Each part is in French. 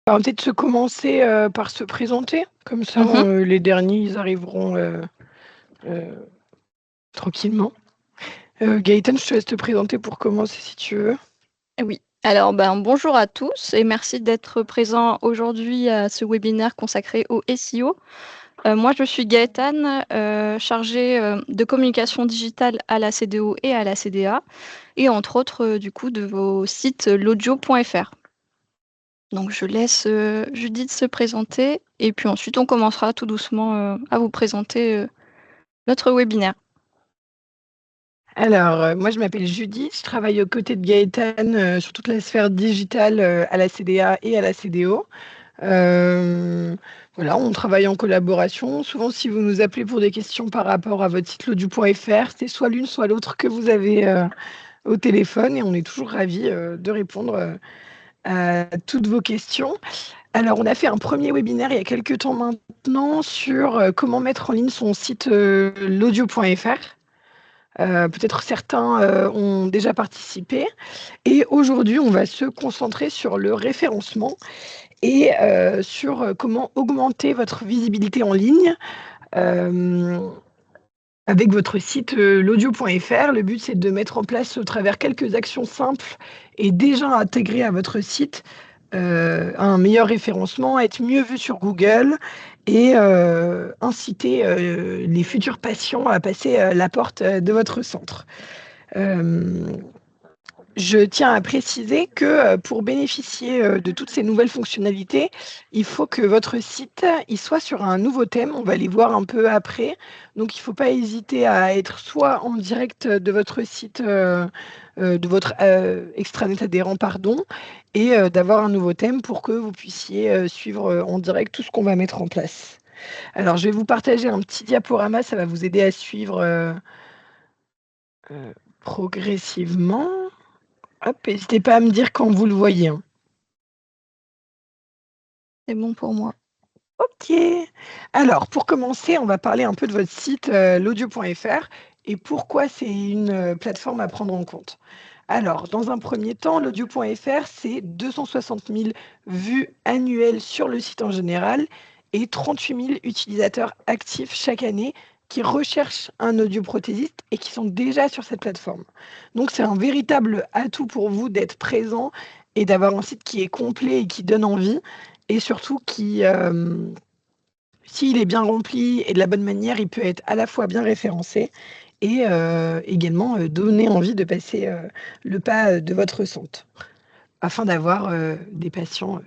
On va peut-être se commencer, par se présenter, comme ça, Mmh mh. les derniers, ils arriveront, heu, tranquillement. Gaëtane, je te laisse te présenter pour commencer si tu veux. Oui. Alors, bonjour à tous et merci d'être présents aujourd'hui à ce webinaire consacré au SEO. Moi, je suis Gaëtane, chargée, de communication digitale à la CDO et à la CDA et entre autres, du coup, de vos sites l'audio.fr. Donc je laisse, Judith se présenter et puis ensuite on commencera tout doucement, à vous présenter, notre webinaire. Alors, moi, je m'appelle Judith, je travaille aux côtés de Gaëtane, sur toute la sphère digitale, à la CDA et à la CDO. Voilà, on travaille en collaboration. Souvent, si vous nous appelez pour des questions par rapport à votre site l'audio.fr, c'est soit l'une, soit l'autre que vous avez, au téléphone et on est toujours ravis, de répondre, à toutes vos questions. Alors, on a fait un premier webinaire il y a quelques temps maintenant sur, comment mettre en ligne son site, l'audio.fr. Peut-être certains, ont déjà participé et aujourd'hui, on va se concentrer sur le référencement et sur, comment augmenter votre visibilité en ligne, hem, avec votre site, l'audio.fr. Le but, c'est de mettre en place, au travers quelques actions simples et déjà intégrées à votre site, un meilleur référencement, être mieux vu sur Google et inciter, les futurs patients à passer, la porte, de votre centre. Hem, je tiens à préciser que, pour bénéficier, de toutes ces nouvelles fonctionnalités, il faut que votre site, il soit sur un nouveau thème. On va les voir un peu après. Donc il ne faut pas hésiter à être soit en direct, de votre site, de votre, extranet adhérent, pardon, et d'avoir un nouveau thème pour que vous puissiez, suivre, en direct tout ce qu'on va mettre en place. Alors je vais vous partager un petit diaporama, ça va vous aider à suivre, progressivement. Hop, n'hésitez pas à me dire quand vous le voyez, hein. C'est bon pour moi. OK. Alors pour commencer, on va parler un peu de votre site, l'audio.fr et pourquoi c'est une, plateforme à prendre en compte. Alors dans un premier temps, l'audio.fr, c'est 260 000 vues annuelles sur le site en général et 38 000 utilisateurs actifs chaque année qui recherchent un audioprothésiste et qui sont déjà sur cette plateforme. Donc c'est un véritable atout pour vous d'être présent et d'avoir un site qui est complet et qui donne envie et surtout qui, s'il est bien rempli et de la bonne manière, il peut être à la fois bien référencé et également, donner envie de passer, le pas, de votre centre, afin d'avoir, des patients,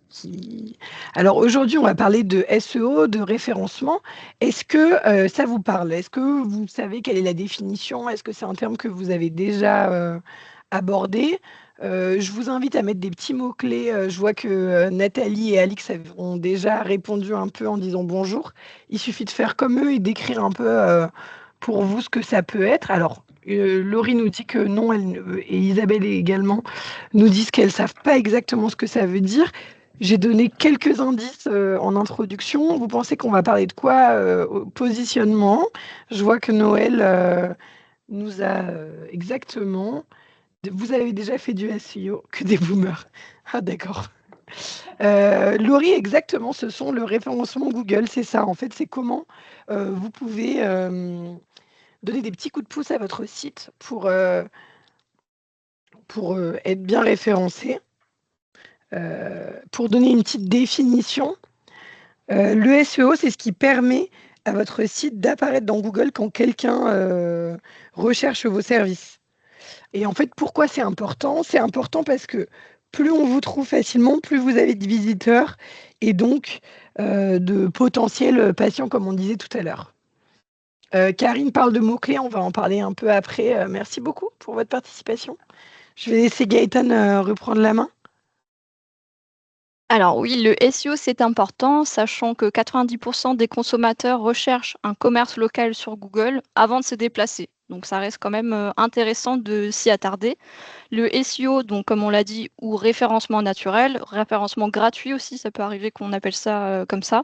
qui alors aujourd'hui, on va parler de SEO, de référencement. Est-ce que, ça vous parle? Est-ce que vous savez quelle est la définition? Est-ce que c'est un terme que vous avez déjà, abordé? Je vous invite à mettre des petits mots-clés, je vois que, Nathalie et Alix ont déjà répondu un peu en disant bonjour. Il suffit de faire comme eux et d'écrire un peu, pour vous ce que ça peut être. Alors, Laurie nous dit que non, elle ne et Isabelle également nous disent qu'elles savent pas exactement ce que ça veut dire. J'ai donné quelques indices, en introduction. Vous pensez qu'on va parler de quoi, au positionnement? Je vois que Noël, nous a, exactement. Vous avez déjà fait du SEO? Que des boomers. Ah d'accord. Laurie, exactement, ce sont le référencement Google, c'est ça. En fait, c'est comment, vous pouvez, donner des petits coups de pouce à votre site pour, être bien référencé. Pour donner une petite définition, le SEO, c'est ce qui permet à votre site d'apparaître dans Google quand quelqu'un, recherche vos services et en fait, pourquoi c'est important? C'est important parce que plus on vous trouve facilement, plus vous avez de visiteurs et donc de potentiels, patients comme on disait tout à l'heure. Karine parle de mots-clés, on va en parler un peu après, merci beaucoup pour votre participation. Je vais laisser Gaëtane, reprendre la main. Alors oui, le SEO, c'est important, sachant que 90 des consommateurs recherchent un commerce local sur Google avant de se déplacer. Donc ça reste quand même intéressant de s'y attarder. Le SEO, donc comme on l'a dit, ou référencement naturel, référencement gratuit aussi, ça peut arriver qu'on appelle ça comme ça.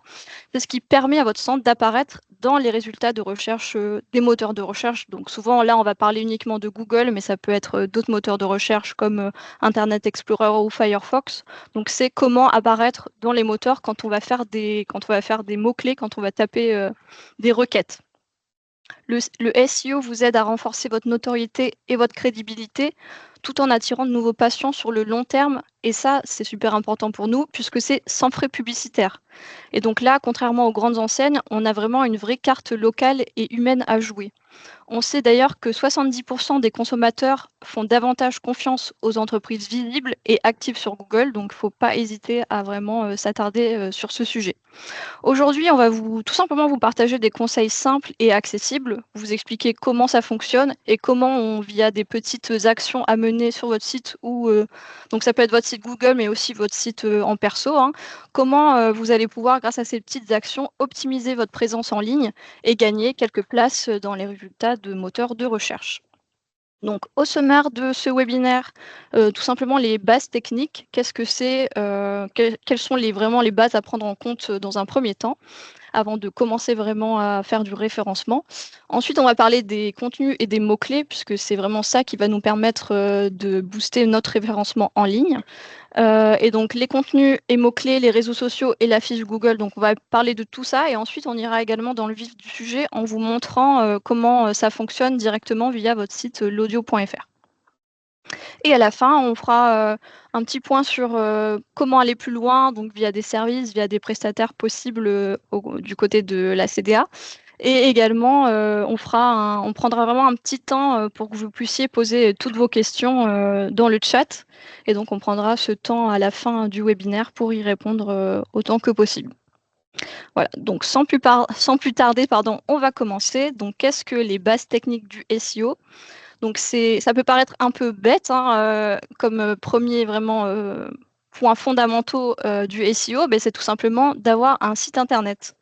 C'est ce qui permet à votre centre d'apparaître dans les résultats de recherche des moteurs de recherche. Donc souvent, là, on va parler uniquement de Google, mais ça peut être d'autres moteurs de recherche comme Internet Explorer ou Firefox. Donc c'est comment apparaître dans les moteurs quand on va faire des mots-clés, quand on va taper des requêtes. Le SEO vous aide à renforcer votre notoriété et votre crédibilité, tout en attirant de nouveaux patients sur le long terme. Et ça, c'est super important pour nous, puisque c'est sans frais publicitaires. Et donc là, contrairement aux grandes enseignes, on a vraiment une vraie carte locale et humaine à jouer. On sait d'ailleurs que 70% des consommateurs font davantage confiance aux entreprises visibles et actives sur Google, donc il ne faut pas hésiter à vraiment s'attarder sur ce sujet. Aujourd'hui, on va tout simplement vous partager des conseils simples et accessibles, vous expliquer comment ça fonctionne et comment via des petites actions à mener sur votre site donc ça peut être votre site Google, mais aussi votre site en perso, hein, comment vous allez pouvoir, grâce à ces petites actions, optimiser votre présence en ligne et gagner quelques places dans les résultats de moteurs de recherche. Donc, au sommaire de ce webinaire, tout simplement les bases techniques. Qu'est-ce que c'est? Quelles sont vraiment les bases à prendre en compte dans un premier temps, avant de commencer vraiment à faire du référencement. Ensuite, on va parler des contenus et des mots-clés, puisque c'est vraiment ça qui va nous permettre de booster notre référencement en ligne. Et donc les contenus et mots-clés, les réseaux sociaux et la fiche Google, donc on va parler de tout ça et ensuite on ira également dans le vif du sujet en vous montrant comment ça fonctionne directement via votre site l'audio.fr. Et à la fin, on fera un petit point sur comment aller plus loin, donc via des services, via des prestataires possibles du côté de la CDA. Et également, on prendra vraiment un petit temps pour que vous puissiez poser toutes vos questions dans le chat. Et donc, on prendra ce temps à la fin du webinaire pour y répondre autant que possible. Voilà, donc sans plus tarder, pardon, on va commencer. Donc, qu'est-ce que les bases techniques du SEO? Donc ça peut paraître un peu bête, hein, comme premier vraiment point fondamentaux du SEO, c'est tout simplement d'avoir un site internet.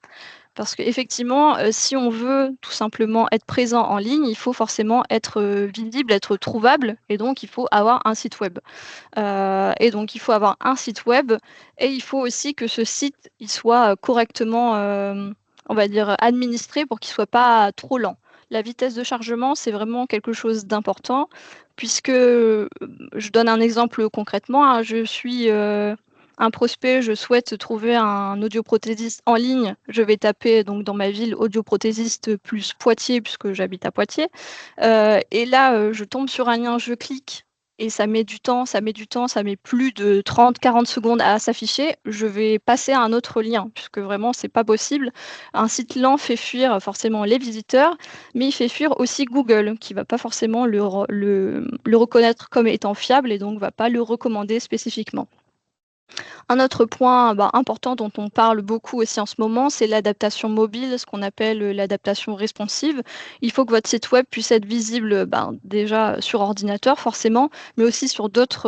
Parce qu'effectivement, si on veut tout simplement être présent en ligne, il faut forcément être visible, être trouvable, et donc il faut avoir un site web. Et donc il faut avoir un site web, et il faut aussi que ce site il soit correctement, on va dire, administré pour qu'il soit pas trop lent. La vitesse de chargement, c'est vraiment quelque chose d'important puisque, je donne un exemple concrètement, hein. Je suis, un prospect, je souhaite trouver un audioprothésiste en ligne. Je vais taper donc dans ma ville audioprothésiste plus Poitiers puisque j'habite à Poitiers, et là, je tombe sur un lien, je clique et ça met du temps, ça met plus de 30-40 secondes à s'afficher. Je vais passer à un autre lien puisque vraiment c'est pas possible. Un site lent fait fuir forcément les visiteurs, mais il fait fuir aussi Google qui va pas forcément le reconnaître comme étant fiable et donc va pas le recommander spécifiquement. Un autre point, important dont on parle beaucoup aussi en ce moment, c'est l'adaptation mobile, ce qu'on appelle, l'adaptation responsive. Il faut que votre site web puisse être visible, déjà sur ordinateur forcément, mais aussi d'autres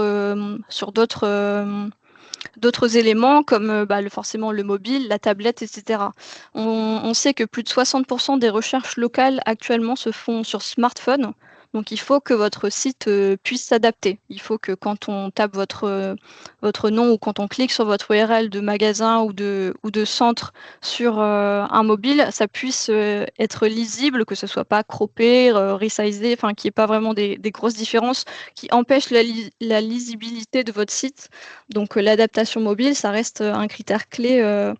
éléments comme, forcément le mobile, la tablette et cetera. On sait que plus de 60 des recherches locales actuellement se font sur smartphone, donc il faut que votre site, puisse s'adapter. Il faut que quand on tape votre nom ou quand on clique sur votre URL de magasin ou de centre sur, un mobile, ça puisse, être lisible, que ce soit pas croppé, resizé, enfin qu'il y ait pas vraiment des grosses différences qui empêchent la lisibilité de votre site. Donc, l'adaptation mobile, ça reste, un critère clé,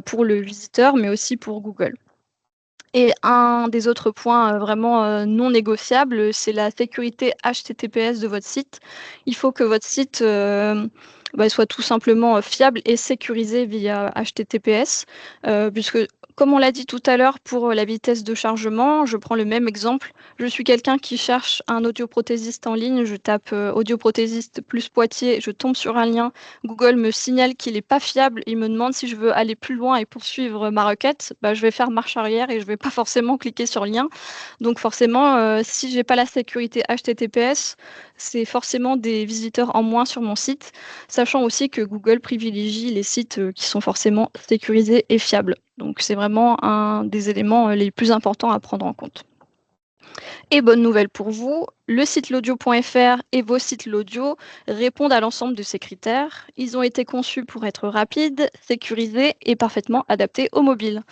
pour le visiteur, mais aussi pour Google. Et un des autres points, vraiment, non négociables, c'est la sécurité HTTPS de votre site. Il faut que votre site, soit tout simplement, fiable et sécurisé via HTTPS, puisque comme on l'a dit tout à l'heure pour, la vitesse de chargement, je prends le même exemple. Je suis quelqu'un qui cherche un audioprothésiste en ligne, je tape, audioprothésiste plus Poitiers, je tombe sur un lien, Google me signale qu'il est pas fiable, il me demande si je veux aller plus loin et poursuivre ma requête, je vais faire marche arrière et je vais pas forcément cliquer sur le lien. Donc forcément, si j'ai pas la sécurité HTTPS, c'est forcément des visiteurs en moins sur mon site, sachant aussi que Google privilégie les sites, qui sont forcément sécurisés et fiables. Donc c'est vraiment un des éléments, les plus importants à prendre en compte. Et bonne nouvelle pour vous, le site l'audio.fr et vos sites l'audio répondent à l'ensemble de ces critères. Ils ont été conçus pour être rapides, sécurisés et parfaitement adaptés au mobile.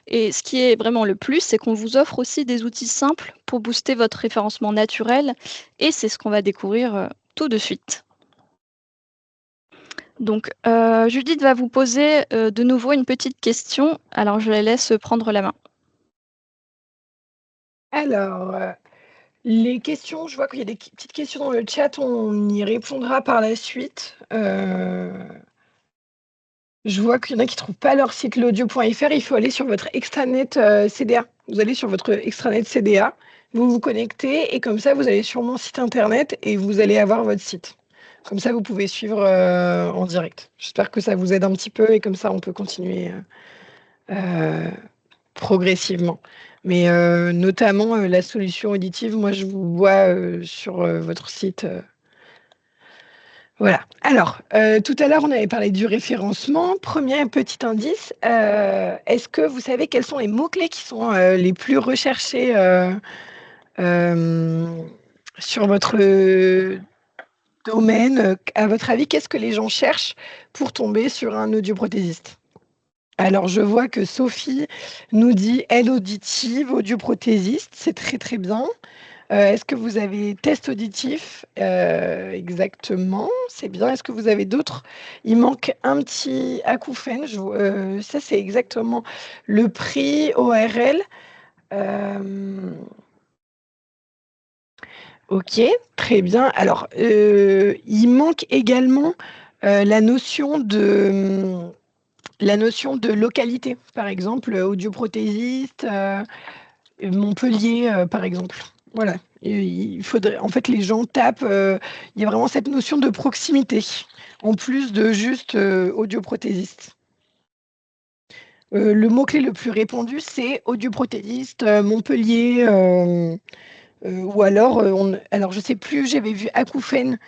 Et ce qui est vraiment le plus, c'est qu'on vous offre aussi des outils simples pour booster votre référencement naturel. Et c'est ce qu'on va découvrir tout de suite. Donc, Judith va vous poser de nouveau une petite question. Alors, je la laisse prendre la main. Alors, les questions, je vois qu'il y a des petites questions dans le chat, on y répondra par la suite. Je vois qu'il y en a qui ne trouvent pas leur site l'audio.fr, il faut aller sur votre extranet CDA. Vous allez sur votre extranet CDA, vous vous connectez et comme ça, vous allez sur mon site internet et vous allez avoir votre site. Comme ça, vous pouvez suivre en direct. J'espère que ça vous aide un petit peu et comme ça, on peut continuer progressivement. Mais notamment, la solution auditive, moi, je vous vois sur votre site. Voilà. Alors, tout à l'heure, on avait parlé du référencement. Premier petit indice, est-ce que vous savez quels sont les mots-clés qui sont les plus recherchés sur votre domaine? À votre avis, qu'est-ce que les gens cherchent pour tomber sur un audioprothésiste? Alors, je vois que Sophie nous dit aide auditive, audioprothésiste, c'est très très bien. Est-ce que vous avez test auditif? Exactement, c'est bien. Est-ce que vous avez d'autres? Il manque un petit acouphène. Ça, c'est exactement le prix ORL. OK, très bien. Alors, il manque également la notion de localité. Par exemple, audioprothésiste, Montpellier, par exemple. Voilà. Et il faudrait, en fait, les gens tapent. Il y a vraiment cette notion de proximité, en plus de juste audioprothésiste. Le mot-clé le plus répandu, c'est audioprothésiste, Montpellier, ou alors, alors je sais plus, j'avais vu acouphène,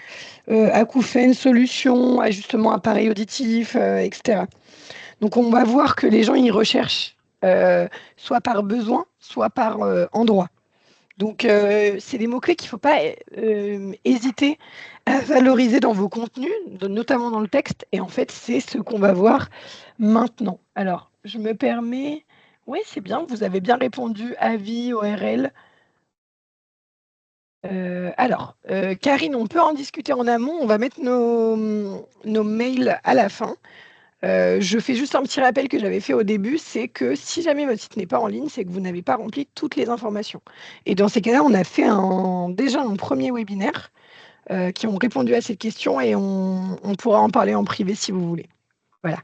solution, ajustement appareil auditif, etc. Donc on va voir que les gens, ils recherchent soit par besoin, soit par endroit. Donc, c'est des mots-clés qu'il ne faut pas hésiter à valoriser dans vos contenus, notamment dans le texte. Et en fait, c'est ce qu'on va voir maintenant. Alors, je me permets. Oui, c'est bien, vous avez bien répondu. Avis, ORL. Alors, Karine, on peut en discuter en amont. On va mettre nos mails à la fin. Je fais juste un petit rappel que j'avais fait au début, c'est que si jamais votre site n'est pas en ligne, c'est que vous n'avez pas rempli toutes les informations. Et dans ces cas-là, on a fait déjà un premier webinaire qui ont répondu à cette question et on pourra en parler en privé si vous voulez. Voilà.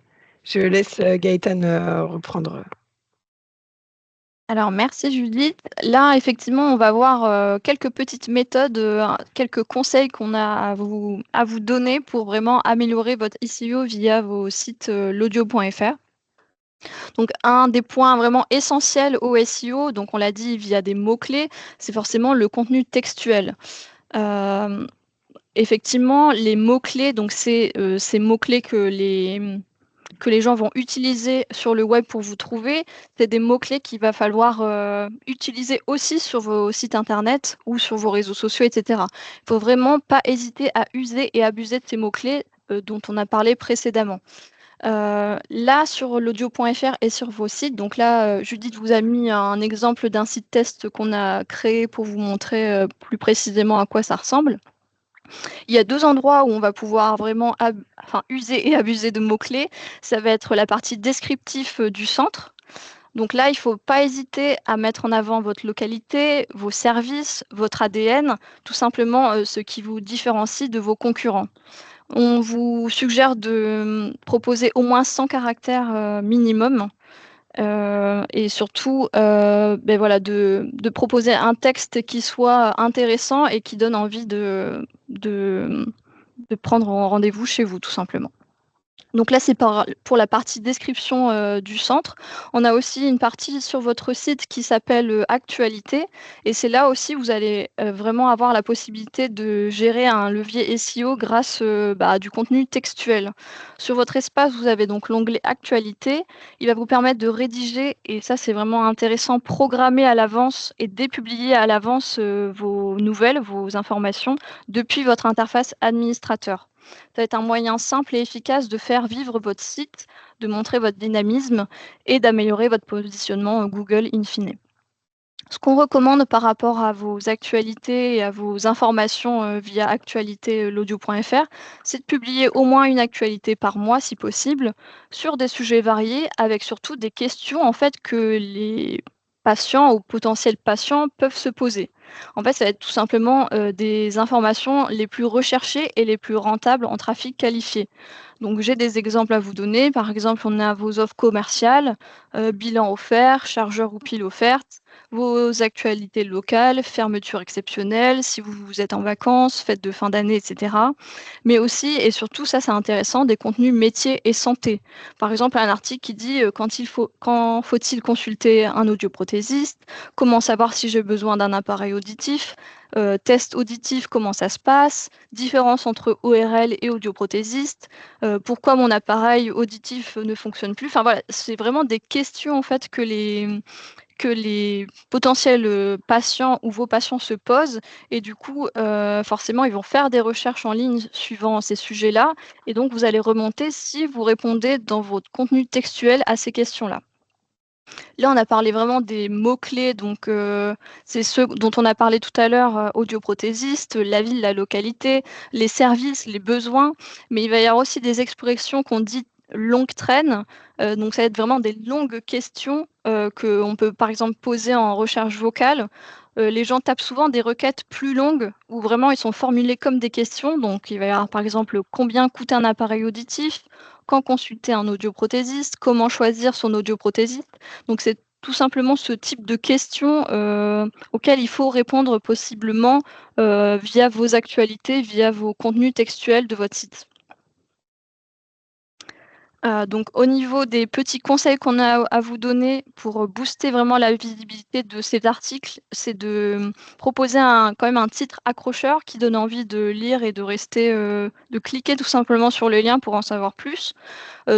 Je laisse Gaëtane reprendre. Alors, merci Judith. Là, effectivement, on va voir quelques petites méthodes, quelques conseils qu'on a à vous donner pour vraiment améliorer votre SEO via vos sites l'audio.fr. Donc, un des points vraiment essentiels au SEO, donc on l'a dit via des mots-clés, c'est forcément le contenu textuel. Effectivement, les mots-clés, donc c'est ces mots-clés que les gens vont utiliser sur le web pour vous trouver, c'est des mots-clés qu'il va falloir utiliser aussi sur vos sites internet ou sur vos réseaux sociaux, etc. Il ne faut vraiment pas hésiter à user et abuser de ces mots-clés dont on a parlé précédemment. Là, sur l'audio.fr et sur vos sites, donc là, Judith vous a mis un exemple d'un site test qu'on a créé pour vous montrer plus précisément à quoi ça ressemble. Il y a 2 endroits où on va pouvoir vraiment user et abuser de mots-clés. Ça va être la partie descriptif du centre. Donc là, il ne faut pas hésiter à mettre en avant votre localité, vos services, votre ADN, tout simplement ce qui vous différencie de vos concurrents. On vous suggère de proposer au moins 100 caractères minimum. Et surtout, voilà, de proposer un texte qui soit intéressant et qui donne envie de prendre rendez-vous chez vous, tout simplement. Donc là, c'est pour la partie description du centre. On a aussi une partie sur votre site qui s'appelle Actualités et c'est là aussi vous allez vraiment avoir la possibilité de gérer un levier SEO grâce à du contenu textuel. Sur votre espace, vous avez donc l'onglet Actualités. Il va vous permettre de rédiger, et ça c'est vraiment intéressant, programmer à l'avance et dépublier à l'avance vos nouvelles, vos informations depuis votre interface administrateur. Ça va être un moyen simple et efficace de faire vivre votre site, de montrer votre dynamisme et d'améliorer votre positionnement Google in fine. Ce qu'on recommande par rapport à vos actualités et à vos informations via actualitéslaudio.fr, c'est de publier au moins une actualité par mois si possible, sur des sujets variés, avec surtout des questions en fait que les patients ou potentiels patients peuvent se poser. En fait, ça va être tout simplement des informations les plus recherchées et les plus rentables en trafic qualifié. Donc j'ai des exemples à vous donner. Par exemple, on a vos offres commerciales, bilan offert, chargeur ou pile offerte, vos actualités locales, fermeture exceptionnelle, si vous êtes en vacances, fête de fin d'année, et cetera. Mais aussi et surtout, ça c'est intéressant, des contenus métiers et santé. Par exemple, un article qui dit, quand faut-il consulter un audioprothésiste? Comment savoir si j'ai besoin d'un appareil auditif? Test auditif, comment ça se passe? Différence entre ORL et audioprothésiste? Pourquoi mon appareil auditif ne fonctionne plus? Enfin voilà, c'est vraiment des questions en fait que les potentiels patients ou vos patients se posent et du coup, forcément, ils vont faire des recherches en ligne suivant ces sujets-là et donc vous allez remonter si vous répondez dans votre contenu textuel à ces questions-là. Là, on a parlé vraiment des mots-clés, donc c'est ceux dont on a parlé tout à l'heure, audioprothésiste, la ville, la localité, les services, les besoins, mais il va y avoir aussi des expressions qu'on dit longue traîne, donc ça va être vraiment des longues questions, qu'on peut, par exemple, poser en recherche vocale. Les gens tapent souvent des requêtes plus longues où vraiment ils sont formulés comme des questions, donc il va y avoir, par exemple: «Combien coûte un appareil auditif?» «Quand consulter un audioprothésiste?» «Comment choisir son audioprothésiste?» Donc c'est tout simplement ce type de questions, auxquelles il faut répondre possiblement, via vos actualités, via vos contenus textuels de votre site. Donc au niveau des petits conseils qu'on a à vous donner pour, booster vraiment la visibilité de cet article, c'est de, proposer quand même un titre accrocheur qui donne envie de lire et de rester, de cliquer tout simplement sur le lien pour en savoir plus.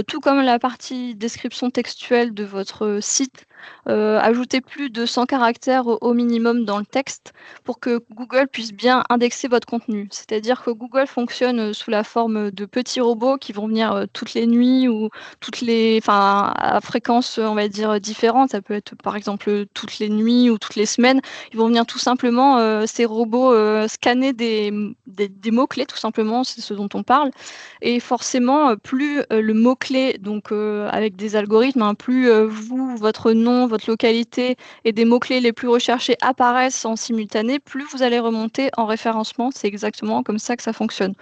Tout comme la partie description textuelle de votre site, ajoutez plus de 100 caractères au minimum dans le texte pour que Google puisse bien indexer votre contenu. C'est-à-dire que Google fonctionne, sous la forme de petits robots qui vont venir, toutes les nuits ou à fréquence, on va dire, différentes. Ça peut être, par exemple, toutes les nuits ou toutes les semaines. Ils vont venir tout simplement, ces robots, scanner des mots-clés tout simplement, c'est ce dont on parle et forcément, plus, le mot-clé donc avec des algorithmes, hein, plus, vous, votre nom, votre localité et des mots-clés les plus recherchés apparaissent en simultané, plus vous allez remonter en référencement. C'est exactement comme ça que ça fonctionne.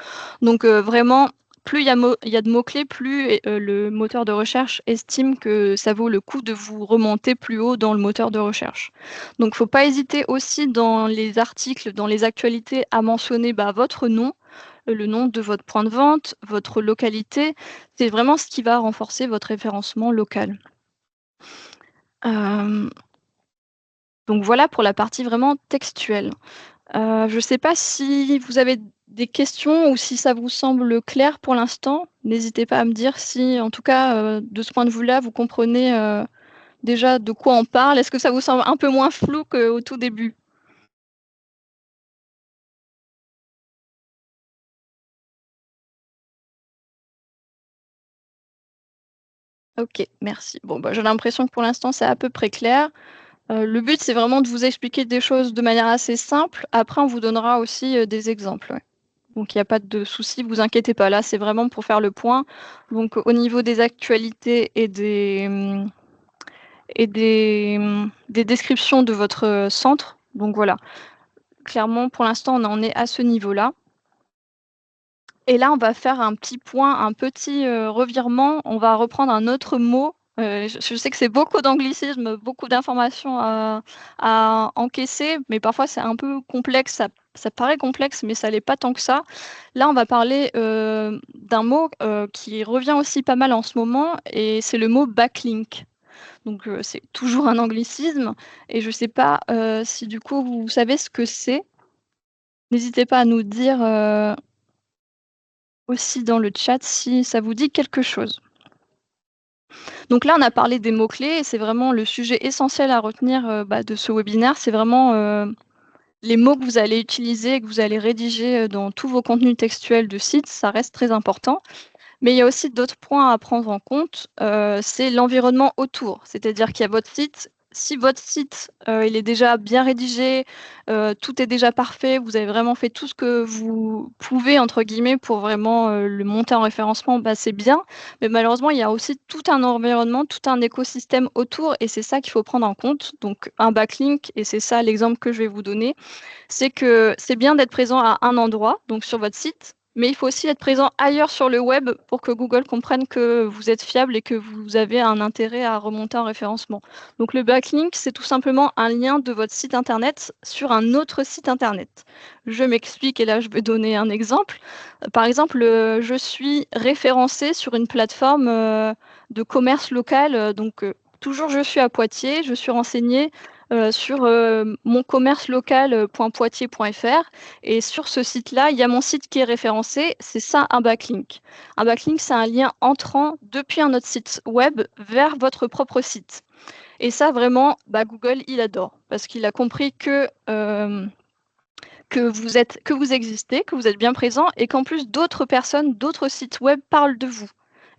Donc vraiment, plus il y a de mots-clés, plus le moteur de recherche estime que ça vaut le coup de vous remonter plus haut dans le moteur de recherche. Donc faut pas hésiter aussi dans les articles, dans les actualités à mentionner, votre nom, le nom de votre point de vente, votre localité. C'est vraiment ce qui va renforcer votre référencement local. Hem, donc voilà pour la partie vraiment textuelle. Je ne sais pas si vous avez des questions ou si ça vous semble clair pour l'instant? N'hésitez pas à me dire si, en tout cas, de ce point de vue-là, vous comprenez, déjà de quoi on parle. Est-ce que ça vous semble un peu moins flou qu'au tout début? OK, merci. Bon, j'ai l'impression que pour l'instant, c'est à peu près clair. Le but, c'est vraiment de vous expliquer des choses de manière assez simple. Après, on vous donnera aussi, des exemples, ouais. Donc il y a pas de souci, vous inquiétez pas. Là, c'est vraiment pour faire le point. Donc au niveau des actualités et des descriptions de votre, centre, donc voilà. Clairement, pour l'instant, on en est à ce niveau-là et là, on va faire un petit point, un petit, revirement. On va reprendre un autre mot. Je sais que c'est beaucoup d'anglicismes, beaucoup d'informations à encaisser, mais parfois c'est un peu complexe. ça paraît complexe, mais ça l'est pas tant que ça. Là, on va parler, d'un mot, qui revient aussi pas mal en ce moment et c'est le mot backlink. Donc, c'est toujours un anglicisme et je sais pas, si du coup vous savez ce que c'est? N'hésitez pas à nous dire, aussi dans le chat si ça vous dit quelque chose. Donc là, on a parlé des mots-clés et c'est vraiment le sujet essentiel à retenir, de ce webinaire. C'est vraiment, les mots que vous allez utiliser, que vous allez rédiger, dans tous vos contenus textuels de site, ça reste très important. Mais il y a aussi d'autres points à prendre en compte, c'est l'environnement autour. C'est-à-dire qu'il y a votre site. Si votre site, il est déjà bien rédigé, tout est déjà parfait, vous avez vraiment fait tout ce que vous «pouvez» entre guillemets pour vraiment, le monter en référencement, c'est bien. Mais malheureusement, il y a aussi tout un environnement, tout un écosystème autour et c'est ça qu'il faut prendre en compte. Donc un backlink et c'est ça l'exemple que je vais vous donner, c'est que c'est bien d'être présent à un endroit, donc sur votre site, mais il faut aussi être présent ailleurs sur le web pour que Google comprenne que vous êtes fiable et que vous avez un intérêt à remonter en référencement. Donc le backlink, c'est tout simplement un lien de votre site internet sur un autre site internet. Je m'explique et là je vais donner un exemple. Par exemple, je suis référencée sur une plateforme, de commerce local, toujours je suis à Poitiers, je suis renseignée sur, moncommercelocal, .poitiers.fr et sur ce site-là, il y a mon site qui est référencé, c'est ça un backlink. Un backlink, c'est un lien entrant depuis un autre site web vers votre propre site et ça vraiment, Google, il adore parce qu'il a compris que vous existez, que vous êtes bien présent et qu'en plus d'autres personnes, d'autres sites web parlent de vous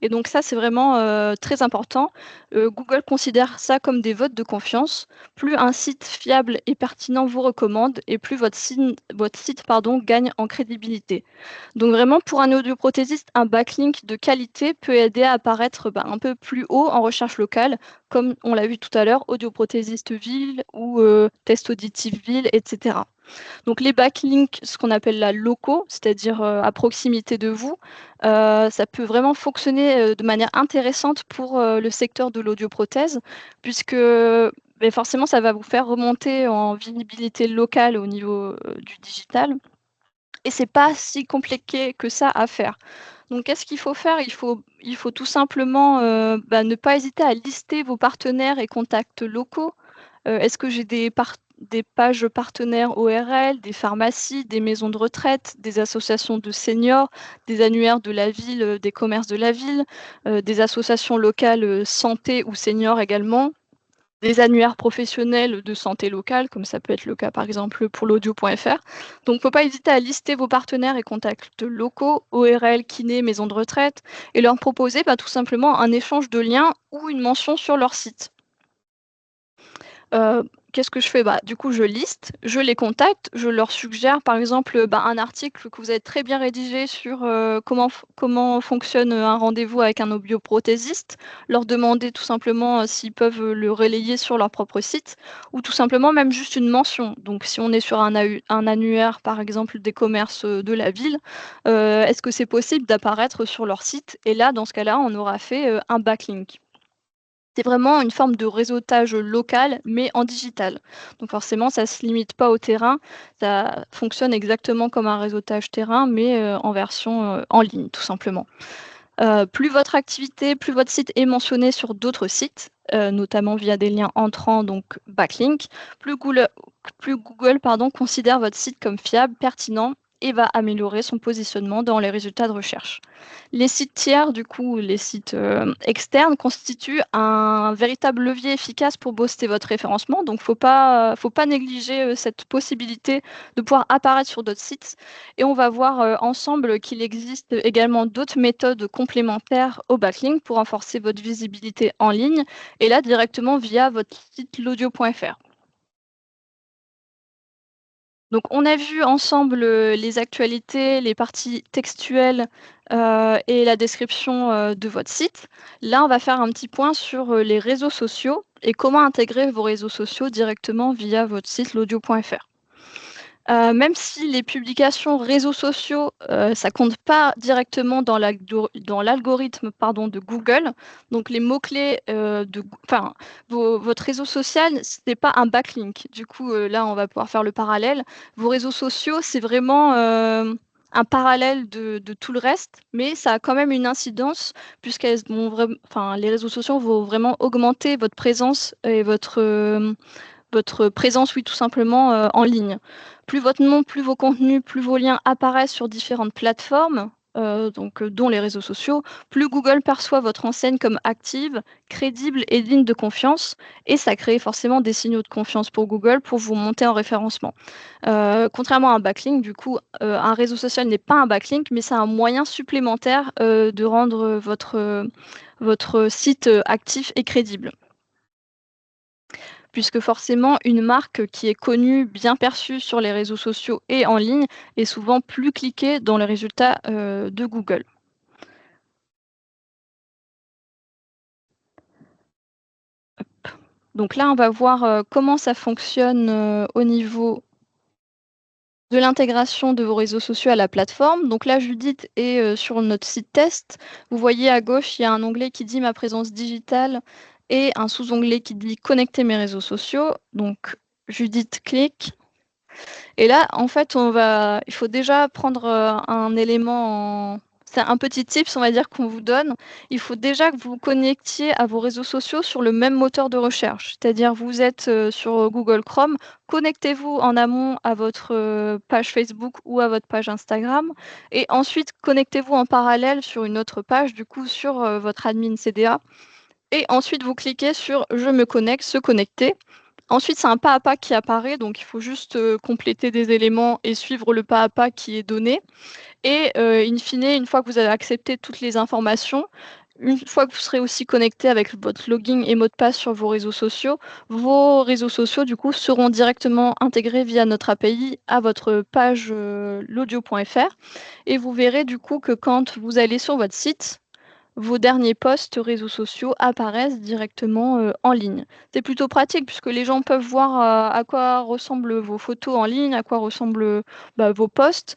et donc ça, c'est vraiment, très important. Google considère ça comme des votes de confiance. Plus un site fiable et pertinent vous recommande et plus votre site, gagne en crédibilité. Donc vraiment pour un audioprothésiste, un backlink de qualité peut aider à apparaître, un peu plus haut en recherche locale, comme on l'a vu tout à l'heure, audioprothésiste ville ou, test auditif ville et cetera. Donc les backlinks, ce qu'on appelle là locaux, c'est-à-dire, à proximité de vous, ça peut vraiment fonctionner, de manière intéressante pour, le secteur de l'audioprothèse puisque, forcément ça va vous faire remonter en visibilité locale au niveau, du digital et c'est pas si compliqué que ça à faire. Donc qu'est-ce qu'il faut faire? Il faut tout simplement, ne pas hésiter à lister vos partenaires et contacts locaux. Est-ce que j'ai des pages partenaires ORL, des pharmacies, des maisons de retraite, des associations de seniors, des annuaires de la ville, des commerces de la ville, des associations locales, santé ou seniors également, des annuaires professionnels de santé locale, comme ça peut être le cas par exemple pour l'audio.fr. Donc faut pas hésiter à lister vos partenaires et contacts locaux, ORL, kiné, maison de retraite et leur proposer, tout simplement un échange de liens ou une mention sur leur site. Qu'est-ce que je fais? Du coup, je liste, je les contacte, je leur suggère, par exemple, un article que vous avez très bien rédigé sur, comment fonctionne, un rendez-vous avec un audioprothésiste. Leur demander tout simplement, s'ils peuvent, le relayer sur leur propre site ou tout simplement même juste une mention. Donc si on est sur un annuaire, par exemple, des commerces, de la ville, est-ce que c'est possible d'apparaître sur leur site? Et là, dans ce cas-là, on aura fait, un backlink. C'est vraiment une forme de réseautage local, mais en digital. Donc forcément, ça ne se limite pas au terrain, ça fonctionne exactement comme un réseautage terrain, mais en version, en ligne, tout simplement. Plus votre activité, plus votre site est mentionné sur d'autres sites, notamment via des liens entrants, donc backlink, plus Google considère votre site comme fiable, pertinent et va améliorer son positionnement dans les résultats de recherche. Les sites tiers, du coup, les sites, externes constituent un véritable levier efficace pour booster votre référencement, donc faut pas négliger, cette possibilité de pouvoir apparaître sur d'autres sites et on va voir, ensemble qu'il existe également d'autres méthodes complémentaires au backlink pour renforcer votre visibilité en ligne et là directement via votre site l'audio.fr. Donc on a vu ensemble, les actualités, les parties textuelles, et la description, de votre site. Là, on va faire un petit point sur, les réseaux sociaux et comment intégrer vos réseaux sociaux directement via votre site l'audio.fr. Même si les publications réseaux sociaux, ça compte pas directement dans l'algorithme, pardon, de Google. Donc les mots-clés, votre réseau social, ce n'est pas un backlink. Du coup, là, on va pouvoir faire le parallèle. Vos réseaux sociaux, c'est vraiment, un parallèle de tout le reste, mais ça a quand même une incidence puisqu'elles vont les réseaux sociaux vont vraiment augmenter votre présence et votre présence, oui, tout simplement, en ligne. Plus votre nom, plus vos contenus, plus vos liens apparaissent sur différentes plateformes, dont les réseaux sociaux, plus Google perçoit votre enseigne comme active, crédible et digne de confiance, et ça crée forcément des signaux de confiance pour Google pour vous monter en référencement. Contrairement à un backlink, du coup, un réseau social n'est pas un backlink, mais c'est un moyen supplémentaire, de rendre votre site, actif et crédible. Puisque forcément une marque qui est connue, bien perçue sur les réseaux sociaux et en ligne est souvent plus cliquée dans les résultats, de Google. Donc là, on va voir, comment ça fonctionne, au niveau de l'intégration de vos réseaux sociaux à la plateforme. Donc là, Judith est, sur notre site test. Vous voyez à gauche, il y a un onglet qui dit «Ma présence digitale» et un sous-onglet qui dit «Connecter mes réseaux sociaux». Donc Judith clique. Et là, en fait, il faut déjà prendre, un élément c'est un petit tips, on va dire, qu'on vous donne. Il faut déjà que vous vous connectiez à vos réseaux sociaux sur le même moteur de recherche. C'est-à-dire, vous êtes, sur, Google Chrome, connectez-vous en amont à votre, page Facebook ou à votre page Instagram et ensuite connectez-vous en parallèle sur une autre page, du coup, sur, votre admin CDA et ensuite vous cliquez sur «Je me connecte», «Se connecter». Ensuite, c'est un pas à pas qui apparaît, donc il faut juste, compléter des éléments et suivre le pas à pas qui est donné et in fine, une fois que vous avez accepté toutes les informations, une fois que vous serez aussi connecté avec votre login et mot de passe sur vos réseaux sociaux, du coup, seront directement intégrés via notre API à votre page, l'audio.fr et vous verrez, du coup, que quand vous allez sur votre site, vos derniers posts réseaux sociaux apparaissent directement, en ligne. C'est plutôt pratique puisque les gens peuvent voir, à quoi ressemblent vos photos en ligne, à quoi ressemblent, vos posts.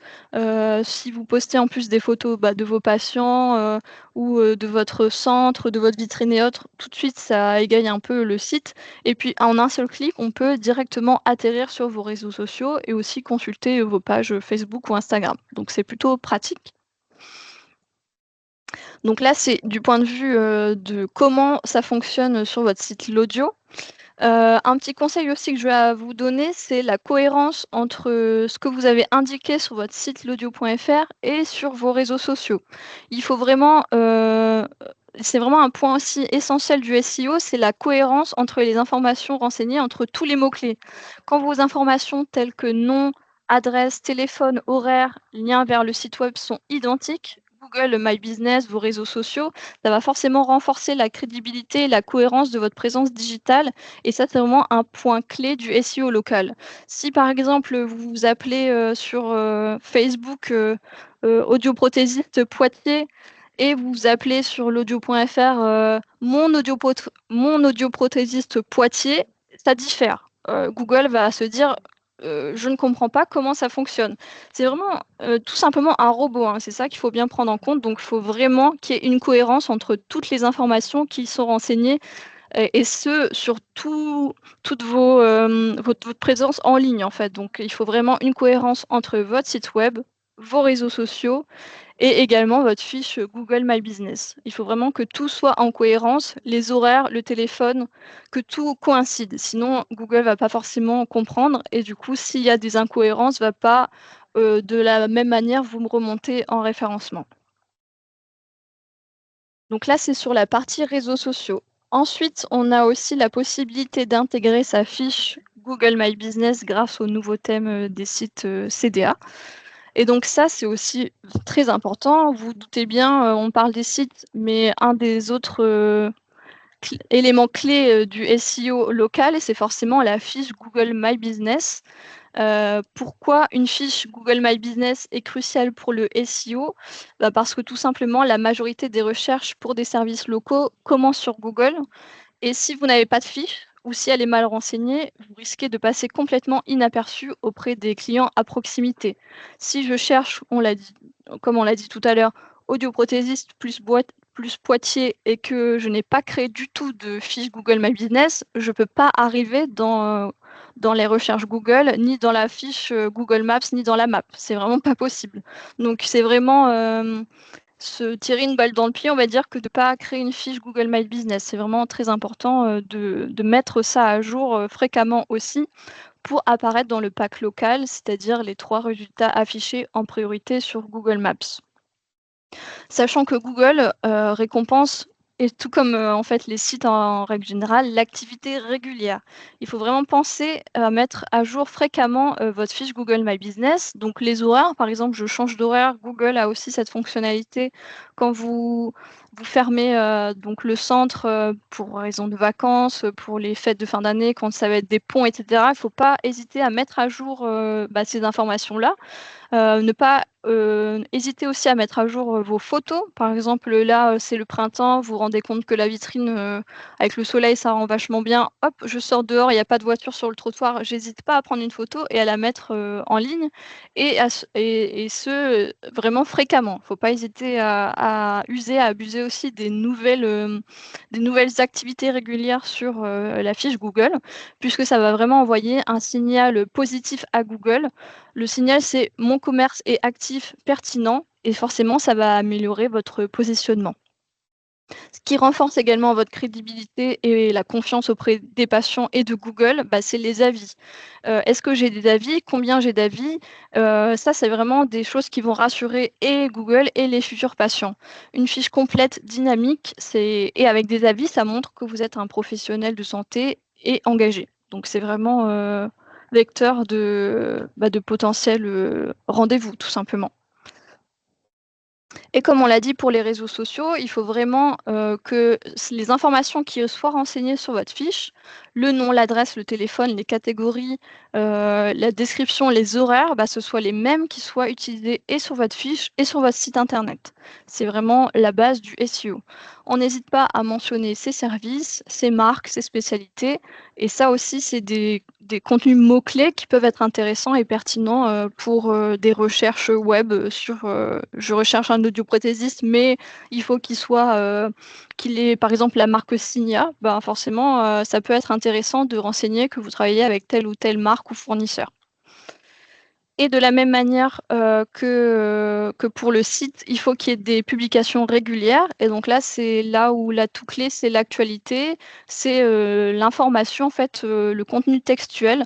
Si vous postez en plus des photos, de vos patients, ou, de votre centre, de votre vitrine et autres, tout de suite ça égaye un peu le site et puis en un seul clic, on peut directement atterrir sur vos réseaux sociaux et aussi consulter, vos pages, Facebook ou Instagram. Donc c'est plutôt pratique. Donc là, c'est du point de vue, de comment ça fonctionne sur votre site L'Audio. Un petit conseil aussi que je vais à vous donner, c'est la cohérence entre, ce que vous avez indiqué sur votre site l'audio.fr et sur vos réseaux sociaux. Il faut vraiment, c'est vraiment un point aussi essentiel du SEO, c'est la cohérence entre les informations renseignées entre tous les mots-clés. Quand vos informations telles que nom, adresse, téléphone, horaire, lien vers le site web sont identiques, Google My Business, vos réseaux sociaux, ça va forcément renforcer la crédibilité et la cohérence de votre présence digitale et ça, c'est vraiment un point clé du SEO local. Si par exemple, vous vous appelez, sur, Facebook, audioprothésiste Poitiers et vous vous appelez sur l'audio.fr, mon audioprothésiste Poitiers, ça diffère. Google va se dire: «Je ne comprends pas comment ça fonctionne». C'est vraiment, tout simplement un robot, hein, c'est ça qu'il faut bien prendre en compte, donc il faut vraiment qu'il y ait une cohérence entre toutes les informations qui sont renseignées et ce, sur toutes vos, votre présence en ligne, en fait. Donc il faut vraiment une cohérence entre votre site web, vos réseaux sociaux et également votre fiche, Google My Business. Il faut vraiment que tout soit en cohérence, les horaires, le téléphone, que tout coïncide. Sinon, Google va pas forcément comprendre et du coup, s'il y a des incohérences, va pas, de la même manière vous me remonter en référencement. Donc là, c'est sur la partie réseaux sociaux. Ensuite, on a aussi la possibilité d'intégrer sa fiche Google My Business grâce au nouveau thème, des sites, CDA et donc ça, c'est aussi très important. Vous vous doutez bien, on parle des sites, mais un des autres, éléments clés, du SEO local, c'est forcément la fiche Google My Business. Pourquoi une fiche Google My Business est cruciale pour le SEO? Parce que tout simplement, la majorité des recherches pour des services locaux commencent sur Google et si vous n'avez pas de fiche ou si elle est mal renseignée, vous risquez de passer complètement inaperçu auprès des clients à proximité. Si je cherche, comme on l'a dit tout à l'heure, audioprothésiste plus Poitiers et que je n'ai pas créé du tout de fiche Google My Business, je ne peux pas arriver dans les recherches Google, ni dans la fiche Google Maps, ni dans la map. C'est vraiment pas possible. Donc c'est vraiment se tirer une balle dans le pied, on va dire, que de ne pas créer une fiche Google My Business. C'est vraiment très important de mettre ça à jour fréquemment aussi pour apparaître dans le pack local, c'est-à-dire les 3 résultats affichés en priorité sur Google Maps. Sachant que Google récompense, et tout comme en fait les sites en règle générale, l'activité régulière. Il faut vraiment penser à mettre à jour fréquemment votre fiche Google My Business. Donc les horaires, par exemple, je change d'horaire. Google a aussi cette fonctionnalité quand vous fermez donc le centre pour raison de vacances, pour les fêtes de fin d'année, quand ça va être des ponts, etc. Il ne faut pas hésiter à mettre à jour ces informations-là. Ne pas hésiter aussi à mettre à jour vos photos. Par exemple, là, c'est le printemps, vous vous rendez compte que la vitrine, avec le soleil, ça rend vachement bien. Hop, je sors dehors, il n'y a pas de voiture sur le trottoir, j'hésite pas à prendre une photo et à la mettre en ligne, et ce vraiment fréquemment. Il ne faut pas hésiter à user, à abuser aussi des nouvelles activités régulières sur la fiche Google, puisque ça va vraiment envoyer un signal positif à Google. Le signal, c'est mon commerce est actif, pertinent, et forcément, ça va améliorer votre positionnement. Ce qui renforce également votre crédibilité et la confiance auprès des patients et de Google, c'est les avis. Est-ce que j'ai des avis? Combien j'ai d'avis? Ça, c'est vraiment des choses qui vont rassurer et Google et les futurs patients. Une fiche complète, dynamique, et avec des avis, ça montre que vous êtes un professionnel de santé et engagé. Donc c'est vraiment vecteur de potentiels rendez-vous, tout simplement. Et comme on l'a dit pour les réseaux sociaux, il faut vraiment que les informations qui soient renseignées sur votre fiche, le nom, l'adresse, le téléphone, les catégories, la description, les horaires, ce soient les mêmes qui soient utilisés et sur votre fiche et sur votre site internet. C'est vraiment la base du SEO. On n'hésite pas à mentionner ses services, ses marques, ses spécialités, et ça aussi, c'est des contenus mots-clés qui peuvent être intéressants et pertinents pour des recherches web sur je recherche un audioprothésiste, mais il faut qu'il ait par exemple la marque Signia. Forcément, ça peut être intéressant de renseigner que vous travaillez avec telle ou telle marque ou fournisseur. Et de la même manière que pour le site, il faut qu'il y ait des publications régulières. Et donc là, c'est là où l'atout clé, c'est l'actualité, c'est l'information, en fait, le contenu textuel,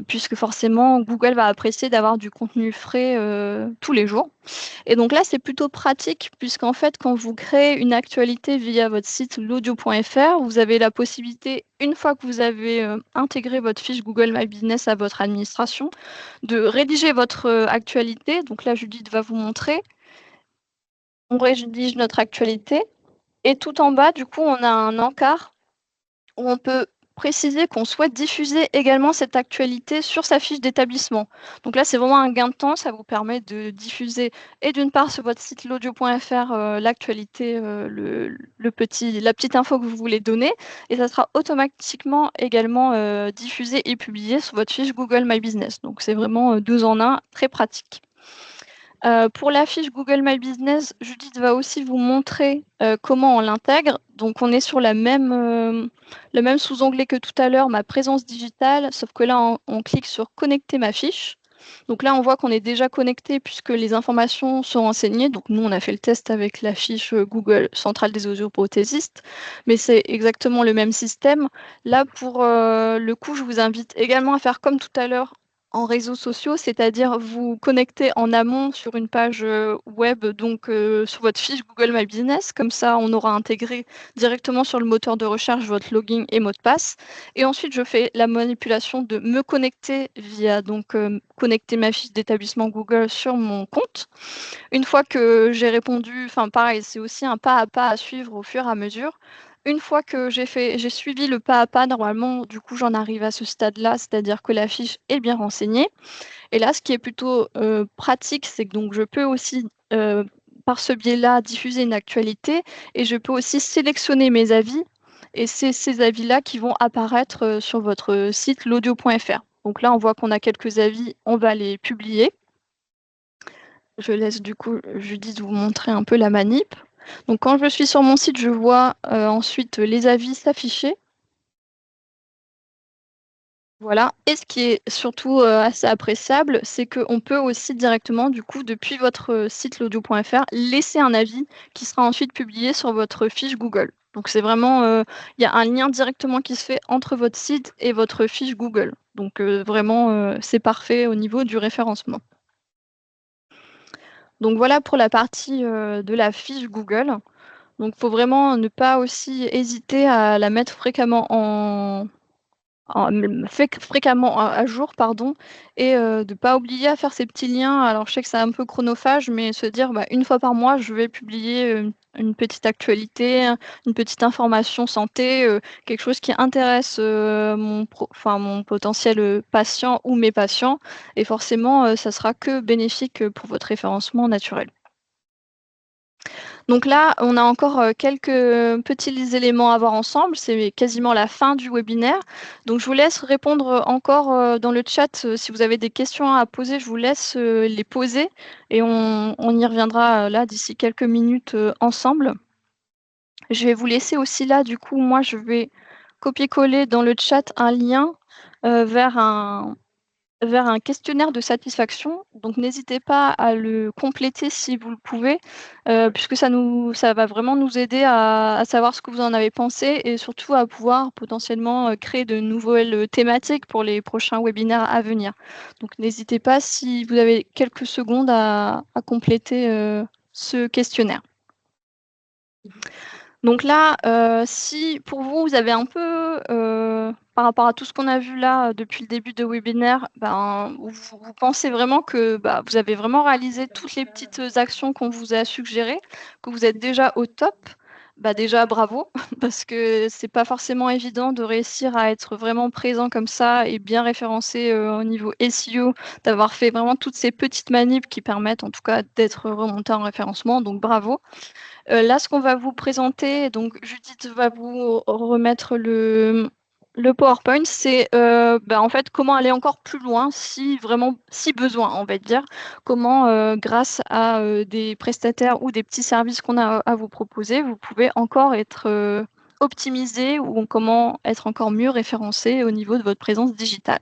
puisque forcément, Google va apprécier d'avoir du contenu frais tous les jours. Et donc là, c'est plutôt pratique, puisqu'en fait, quand vous créez une actualité via votre site l'audio.fr, vous avez la possibilité, une fois que vous avez intégré votre fiche Google My Business à votre administration, de rédiger votre actualité. Donc là, Judith va vous montrer. On rédige notre actualité. Et tout en bas, du coup, on a un encart où on peut préciser qu'on souhaite diffuser également cette actualité sur sa fiche d'établissement. Donc là, c'est vraiment un gain de temps. Ça vous permet de diffuser, et d'une part, sur votre site l'audio.fr, l'actualité, la petite info que vous voulez donner. Et ça sera automatiquement également diffusé et publié sur votre fiche Google My Business. Donc c'est vraiment 2 en 1, très pratique. Pour la fiche Google My Business, Judith va aussi vous montrer comment on l'intègre. Donc on est sur le même sous-onglet que tout à l'heure, ma présence digitale, sauf que là, on clique sur connecter ma fiche. Donc là, on voit qu'on est déjà connecté puisque les informations sont renseignées. Donc nous, on a fait le test avec la fiche Google Centrale des audioprothésistes, mais c'est exactement le même système. Là, pour le coup, je vous invite également à faire comme tout à l'heure en réseaux sociaux, c'est-à-dire vous connecter en amont sur une page web, donc sur votre fiche Google My Business. Comme ça, on aura intégré directement sur le moteur de recherche votre login et mot de passe. Et ensuite, je fais la manipulation de me connecter via connecter ma fiche d'établissement Google sur mon compte. Une fois que j'ai répondu, pareil, c'est aussi un pas à pas à suivre au fur et à mesure. Une fois que j'ai suivi le pas à pas, normalement, du coup, j'en arrive à ce stade-là, c'est-à-dire que la fiche est bien renseignée. Et là, ce qui est plutôt pratique, c'est que donc je peux aussi, par ce biais-là, diffuser une actualité, et je peux aussi sélectionner mes avis et c'est ces avis-là qui vont apparaître sur votre site l'audio.fr. Donc là, on voit qu'on a quelques avis, on va les publier. Je laisse du coup Judith vous montrer un peu la manip. Donc quand je suis sur mon site, je vois ensuite les avis s'afficher. Voilà, et ce qui est surtout assez appréciable, c'est qu'on peut aussi directement, du coup, depuis votre site l'audio.fr, laisser un avis qui sera ensuite publié sur votre fiche Google. Donc c'est vraiment, il y a un lien directement qui se fait entre votre site et votre fiche Google. Donc vraiment, c'est parfait au niveau du référencement. Donc voilà pour la partie de la fiche Google. Donc il faut vraiment ne pas aussi hésiter à la mettre fréquemment fréquemment à jour, pardon, et de pas oublier à faire ces petits liens. Alors je sais que c'est un peu chronophage, mais se dire, bah, 1 fois par mois, je vais publier, une petite actualité, une petite information santé, quelque chose qui intéresse, mon potentiel, patient ou mes patients, et forcément, ça sera que bénéfique, pour votre référencement naturel. Donc là, on a encore, quelques petits éléments à voir ensemble. C'est quasiment la fin du webinaire. Donc je vous laisse répondre, encore, dans le chat, si vous avez des questions à poser, je vous laisse, les poser, et on y reviendra, là d'ici quelques minutes, ensemble. Je vais vous laisser aussi là, du coup, moi je vais copier-coller dans le chat un lien, vers un questionnaire de satisfaction, donc n'hésitez pas à le compléter si vous le pouvez, puisque ça va vraiment nous aider à savoir ce que vous en avez pensé, et surtout à pouvoir potentiellement, créer de nouvelles, thématiques pour les prochains webinaires à venir. Donc n'hésitez pas, si vous avez quelques secondes, à compléter, ce questionnaire. Donc là, si pour vous, vous avez un peu, par rapport à tout ce qu'on a vu là, depuis le début de webinaire, ben, vous pensez vraiment que, bah, vous avez vraiment réalisé toutes les petites actions qu'on vous a suggérées, que vous êtes déjà au top, bah, déjà bravo, parce que c'est pas forcément évident de réussir à être vraiment présent comme ça et bien référencé, au niveau SEO, d'avoir fait vraiment toutes ces petites manips qui permettent en tout cas d'être remonté en référencement, donc bravo. Là, ce qu'on va vous présenter, donc Judith va vous remettre le PowerPoint, c'est, bah, en fait, comment aller encore plus loin si besoin, on va dire. Comment, grâce à, des prestataires ou des petits services qu'on a à vous proposer, vous pouvez encore être, optimisé, ou comment être encore mieux référencé au niveau de votre présence digitale.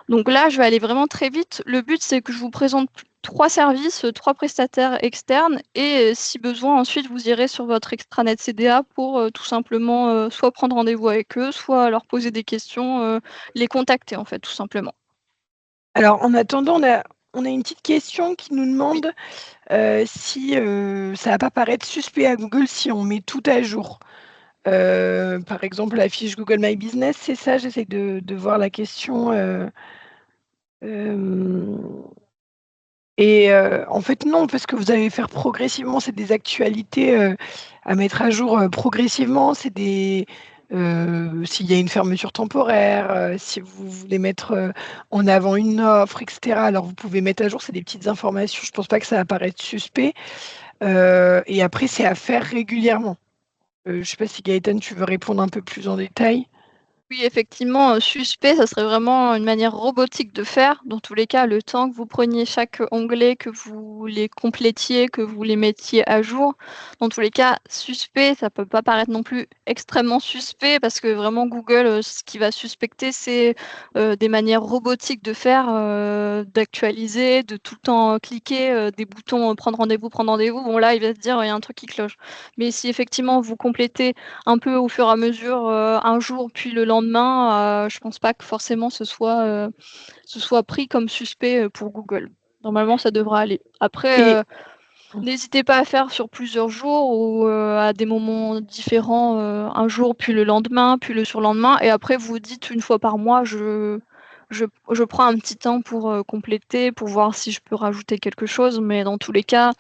Donc là, je vais aller vraiment très vite. Le but, c'est que je vous présente 3 services, 3 prestataires externes, et si besoin, ensuite, vous irez sur votre extranet CDA pour, tout simplement, soit prendre rendez-vous avec eux, soit leur poser des questions, les contacter, en fait, tout simplement. Alors en attendant, on a une petite question qui nous Oui. demande, si, ça va pas paraître suspect à Google si on met tout à jour? Par exemple, la fiche Google My Business, c'est ça? J'essaie de voir la question, hem et en fait, non, parce que vous allez faire progressivement. C'est des actualités, à mettre à jour, progressivement. C'est des s'il y a une fermeture temporaire, si vous voulez mettre, en avant une offre, et cetera. Alors vous pouvez mettre à jour, c'est des petites informations. Je pense pas que ça va paraître suspect, et après c'est à faire régulièrement. Je sais pas si Gaëtane, tu veux répondre un peu plus en détail? Oui, effectivement, suspect, ça serait vraiment une manière robotique de faire. Dans tous les cas, le temps que vous preniez chaque onglet, que vous les complétiez, que vous les mettiez à jour, dans tous les cas, suspect, ça peut pas paraître non plus extrêmement suspect, parce que vraiment Google, ce qu'il va suspecter, c'est, des manières robotiques de faire, d'actualiser, de tout le temps, cliquer, des boutons, prendre rendez-vous, prendre rendez-vous. Bon là, il va se dire: «Il y a un truc qui cloche». Mais si effectivement vous complétez un peu au fur et à mesure, un jour puis le lendemain, je pense pas que forcément ce soit pris comme suspect, pour Google. Normalement, ça devrait aller. Après, Et n'hésitez pas à faire sur plusieurs jours, ou, à des moments différents, un jour puis le lendemain, puis le surlendemain, et après vous dites une fois par mois: «Je prends un petit temps pour, compléter, pour voir si je peux rajouter quelque chose», mais dans tous les cas,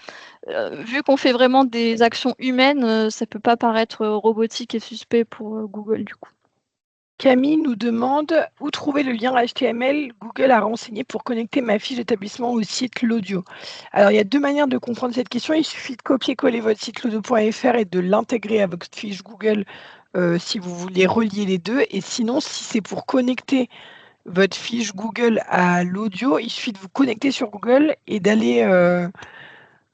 vu qu'on fait vraiment des actions humaines, ça peut pas paraître, robotique et suspect pour, Google, du coup. Camille nous demande: «Où trouver le lien HTML Google a renseigné pour connecter ma fiche d'établissement au site L'Audio?» Alors il y a 2 manières de comprendre cette question. Il suffit de copier-coller votre site l'audio.fr et de l'intégrer à votre fiche Google, si vous voulez relier les 2 et sinon si c'est pour connecter votre fiche Google à l'audio, il suffit de vous connecter sur Google et d'aller,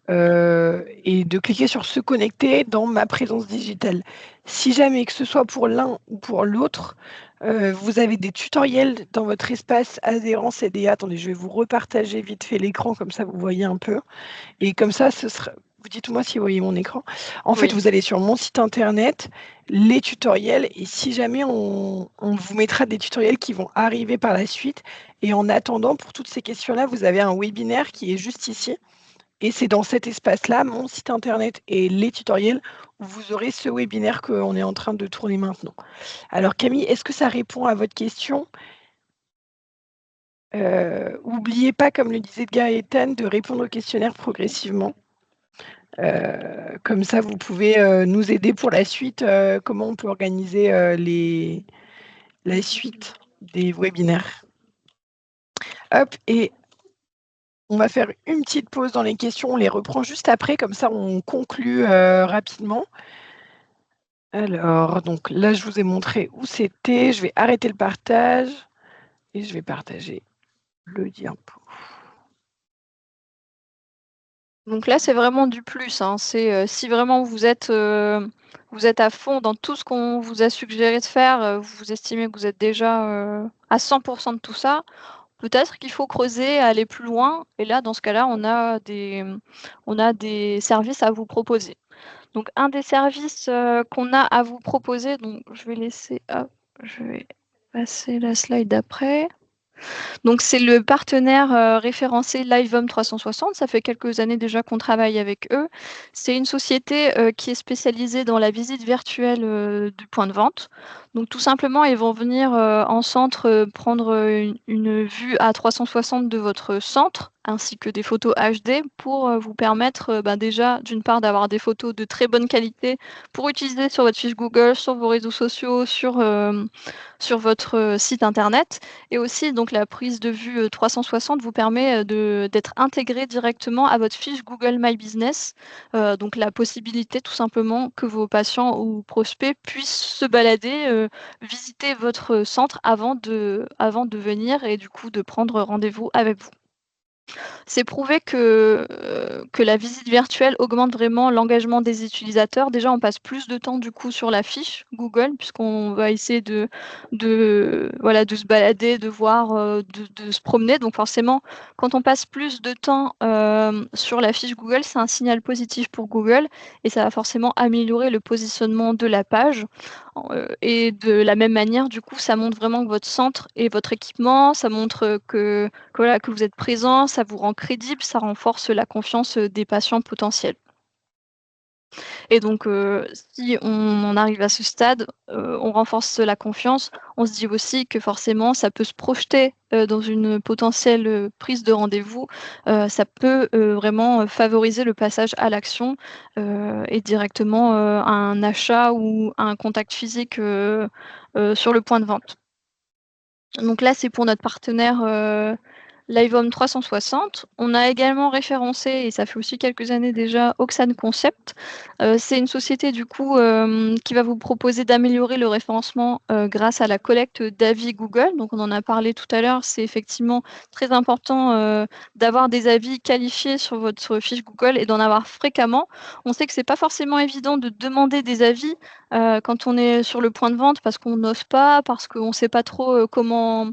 et de cliquer sur «Se connecter» dans «Ma présence digitale». Si jamais que ce soit pour l'un ou pour l'autre, vous avez des tutoriels dans votre espace adhérents CDA. Attendez, je vais vous repartager vite fait l'écran comme ça vous voyez un peu et comme ça ce sera vous dites-moi si vous voyez mon écran. En fait, Oui. vous allez sur mon site internet, les tutoriels et si jamais on vous mettra des tutoriels qui vont arriver par la suite et en attendant pour toutes ces questions-là, vous avez un webinaire qui est juste ici et c'est dans cet espace-là, mon site internet et les tutoriels, où vous aurez ce webinaire qu'on est en train de tourner maintenant. Alors Camille, est-ce que ça répond à votre question? Oubliez pas, comme le disait Gaëtane, de répondre au questionnaire progressivement. Comme ça, vous pouvez, nous aider pour la suite, comment on peut organiser, la suite des webinaires. Hop et on va faire une petite pause dans les questions, on les reprend juste après, comme ça on conclut, rapidement. Alors, donc là, je vous ai montré où c'était. Je vais arrêter le partage et je vais partager le diapo. Donc là, c'est vraiment du plus, hein. C'est, si vraiment vous êtes à fond dans tout ce qu'on vous a suggéré de faire, vous estimez que vous êtes déjà, à 100 de tout ça, peut-être qu'il faut creuser, aller plus loin et là, dans ce cas-là, on a des services à vous proposer. Donc un des services, qu'on a à vous proposer, donc je vais laisser hop, je vais passer la slide d'après. Donc c'est le partenaire, référencé Livehome 360. Ça fait quelques années déjà qu'on travaille avec eux. C'est une société, qui est spécialisée dans la visite virtuelle, du point de vente. Donc tout simplement, ils vont venir, en centre, prendre, une vue à 360 de votre centre, ainsi que des photos HD pour, vous permettre, ben, déjà, d'une part, d'avoir des photos de très bonne qualité pour utiliser sur votre fiche Google, sur vos réseaux sociaux, sur votre, site internet et aussi donc la prise de vue, 360 vous permet, d'être intégré directement à votre fiche Google My Business. Donc la possibilité tout simplement que vos patients ou prospects puissent se balader, visiter votre centre avant de venir et du coup de prendre rendez-vous avec vous. C'est prouvé que la visite virtuelle augmente vraiment l'engagement des utilisateurs. Déjà, on passe plus de temps du coup sur la fiche Google puisqu'on va essayer voilà, de se balader, de voir, de se promener. Donc forcément, quand on passe plus de temps, sur la fiche Google, c'est un signal positif pour Google et ça va forcément améliorer le positionnement de la page. Et de la même manière, du coup, ça montre vraiment que votre centre et votre équipement, ça montre, que voilà, que vous êtes présent, ça vous rend crédible, ça renforce la confiance, des patients potentiels. Et donc, si on en arrive à ce stade, on renforce la confiance. On se dit aussi que forcément ça peut se projeter, dans une potentielle, prise de rendez-vous. Ça peut, vraiment, favoriser le passage à l'action, et directement, à un achat ou un contact physique, sur le point de vente. Donc là, c'est pour notre partenaire, Livehome 360. On a également référencé, et ça fait aussi quelques années déjà, Oxane Concept. C'est une société du coup, qui va vous proposer d'améliorer le référencement, grâce à la collecte d'avis Google. Donc on en a parlé tout à l'heure, c'est effectivement très important, d'avoir des avis qualifiés sur votre fiche Google et d'en avoir fréquemment. On sait que c'est pas forcément évident de demander des avis, quand on est sur le point de vente parce qu'on n'ose pas, parce qu'on ne sait pas trop, comment,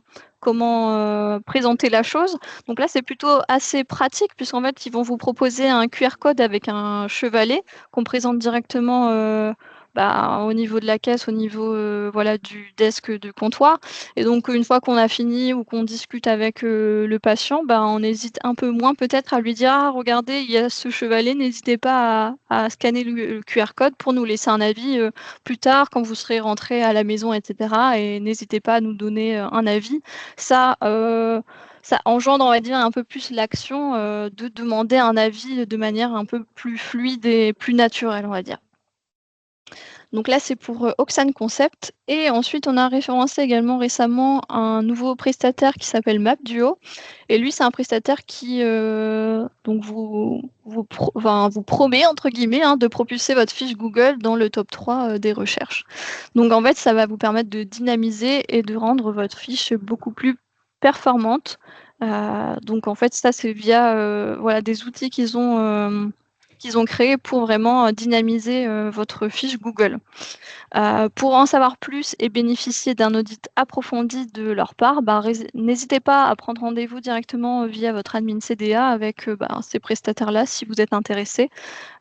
présenter la chose. Donc là, c'est plutôt assez pratique puisqu'en fait, ils vont vous proposer un QR code avec un chevalet qu'on présente directement, bah, au niveau de la caisse, au niveau, voilà, du desk de comptoir et donc une fois qu'on a fini ou qu'on discute avec, le patient, bah, on hésite un peu moins peut-être à lui dire: «Ah regardez, il y a ce chevalet, n'hésitez pas à scanner le QR code pour nous laisser un avis, plus tard quand vous serez rentré à la maison et cetera et n'hésitez pas à nous donner, un avis». Ça, ça engendre, on va dire, un peu plus l'action, de demander un avis de manière un peu plus fluide et plus naturelle, on va dire. Donc là, c'est pour, Oxane Concept et ensuite on a référencé également récemment un nouveau prestataire qui s'appelle MapDuo et lui, c'est un prestataire qui, donc vous «promet» entre guillemets, hein, de propulser votre fiche Google dans le top 3 des recherches. Donc en fait, ça va vous permettre de dynamiser et de rendre votre fiche beaucoup plus performante. Donc en fait, ça, c'est via, voilà, des outils qu'ils ont créés pour vraiment, dynamiser, votre fiche Google. Pour en savoir plus et bénéficier d'un audit approfondi de leur part, bah, n'hésitez pas à prendre rendez-vous directement via votre admin CDA avec ces prestataires-là si vous êtes intéressé.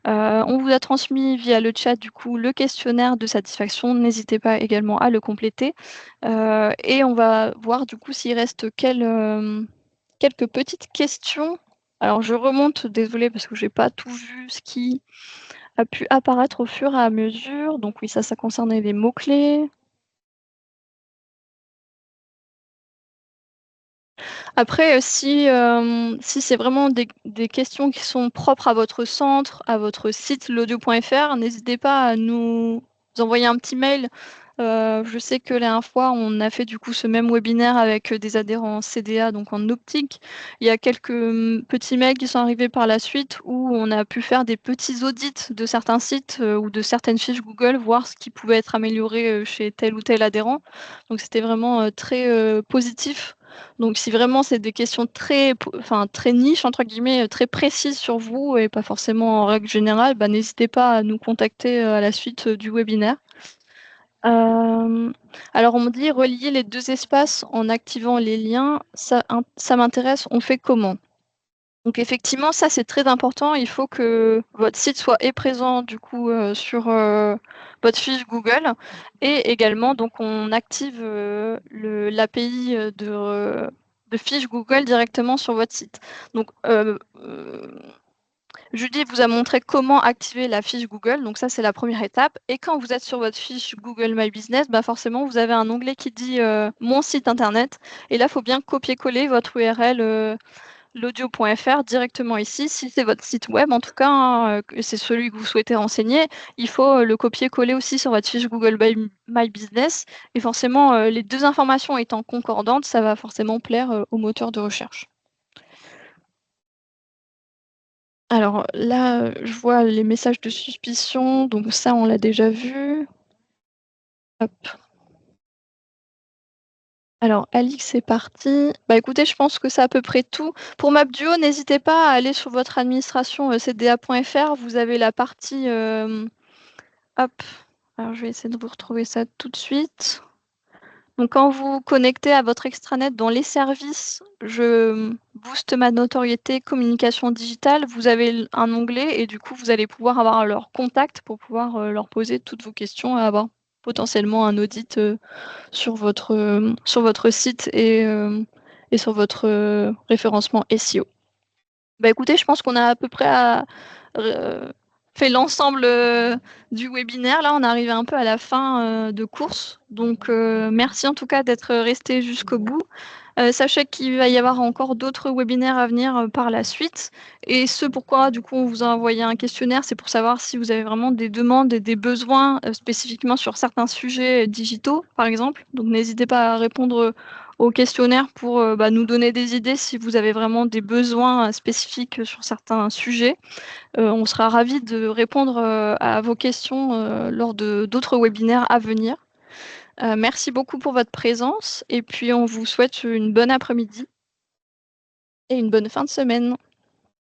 On vous a transmis via le chat du coup le questionnaire de satisfaction. N'hésitez pas également à le compléter. Et on va voir du coup s'il reste quelques petites questions. Alors je remonte, désolée parce que j'ai pas tout vu ce qui a pu apparaître au fur et à mesure. Donc oui, ça concernait les mots-clés. Après, si c'est vraiment des questions qui sont propres à votre centre, à votre site l'audio.fr, n'hésitez pas à nous envoyer un petit mail. Je sais que la dernière fois, on a fait du coup ce même webinaire avec, des adhérents CDA, donc en optique. Il y a quelques, petits mails qui sont arrivés par la suite où on a pu faire des petits audits de certains sites, ou de certaines fiches Google, voir ce qui pouvait être amélioré, chez tel ou tel adhérent. Donc c'était vraiment, très, positif. Donc si vraiment c'est des questions très «niches» entre guillemets, très précises sur vous et pas forcément en règle générale, bah, n'hésitez pas à nous contacter, à la suite, du webinaire. Hem, alors on me dit: «Relier les 2 espaces en activant les liens, ça m'intéresse, on fait comment?» Donc effectivement, ça c'est très important. Il faut que votre site soit présent du coup, sur, votre fiche Google et également donc on active, l'API, de fiche Google directement sur votre site. Donc, Judy vous a montré comment activer la fiche Google, donc ça c'est la première étape et quand vous êtes sur votre fiche Google My Business, bah, forcément vous avez un onglet qui dit, «Mon site internet» et là, il faut bien copier-coller votre URL, l'audio.fr directement ici. Si c'est votre site web en tout cas, hein, que c'est celui que vous souhaitez renseigner, il faut, le copier-coller aussi sur votre fiche Google My Business et forcément, les 2 informations étant concordantes, ça va forcément plaire, au moteur de recherche. Alors là, je vois les messages de suspicion, donc ça on l'a déjà vu. Hop. Alors Alix c'est parti. Bah, écoutez, je pense que c'est à peu près tout. Pour MapDuo, n'hésitez pas à aller sur votre administration, cda.fr. Vous avez la partie, hop, alors je vais essayer de vous retrouver ça tout de suite. Donc quand vous vous connectez à votre extranet dans les services, je booste ma notoriété communication digitale, vous avez un onglet et du coup, vous allez pouvoir avoir leur contact pour pouvoir, leur poser toutes vos questions et avoir potentiellement un audit, sur votre site et sur votre, référencement SEO. Bah, écoutez, je pense qu'on a à peu près fait l'ensemble, du webinaire. Là, on est arrivé un peu à la fin, de course. Donc, merci en tout cas d'être resté jusqu'au bout. Sachez qu'il va y avoir encore d'autres webinaires à venir, par la suite et ce pourquoi du coup on vous a envoyé un questionnaire, c'est pour savoir si vous avez vraiment des demandes et des besoins, spécifiquement sur certains sujets, digitaux, par exemple. Donc n'hésitez pas à répondre, au questionnaire pour, nous donner des idées si vous avez vraiment des besoins, spécifiques, sur certains sujets. On sera ravis de répondre, à vos questions, lors de d'autres webinaires à venir. Merci beaucoup pour votre présence et puis on vous souhaite une bonne après-midi et une bonne fin de semaine.